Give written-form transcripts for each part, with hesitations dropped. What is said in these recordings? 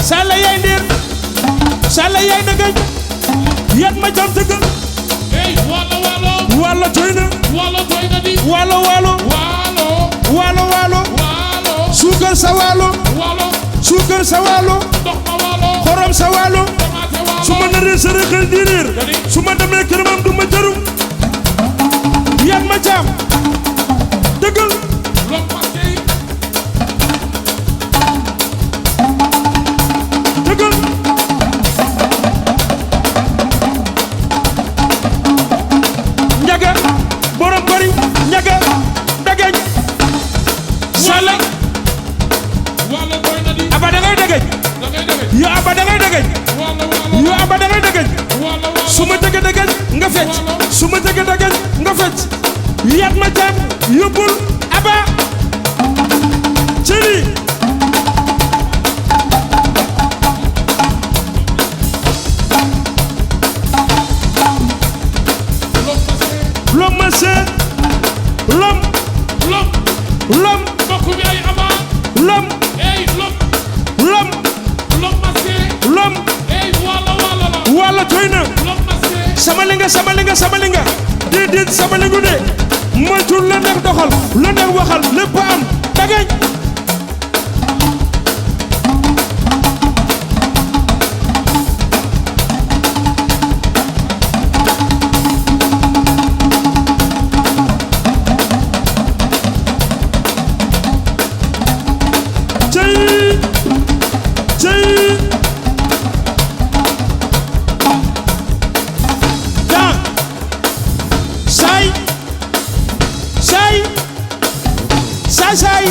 Sala yaay ndir Sala yaay dëgëj yat ma jam tëgg Hey, walo. walo toy na Walo toy na di. walo Walo. suukar sa walo Walo. suukar sa walo Ndox ma walo. xorom sa walo Tomate walo. su ma naree sa xel di riir su ma demee këramam du ma jaru yat ma jam dëggal Lom masqué. dëggal njaga borom bari njaga dagaj Sala Walo toy na di. aba dangay dagaj Da ngay dégg. yo aba dangay dagaj Walo. yo aba dangay dagaj Walo. su ma dëgg dagaj nga fecc su ma dëgg dagaj nga fecc yat ma jam yóbbul aba cëli Lom masqué. lom ma see lom Lom. lom Mbokk bi ay ama. lom Hey, lom. lom Lom masqué. lom Hey, walo la. walla toy na Lom masqué. sama linga déedéet sama lingu de moytul la neex doxal la neex waxal lépp am dagañ cey cey dan say say say say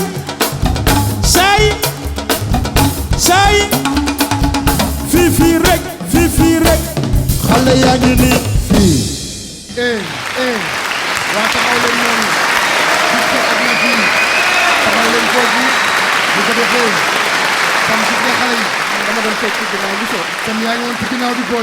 say say fii rek xale yaa ngi nii fii waa taxaw leen noonu gis ak na fii taxaw leen foofu bu ko defee sam gis nga xale yi dama doon fekk ci ginnaaw bi so sam yaa ngi woon ci ginnaaw di bool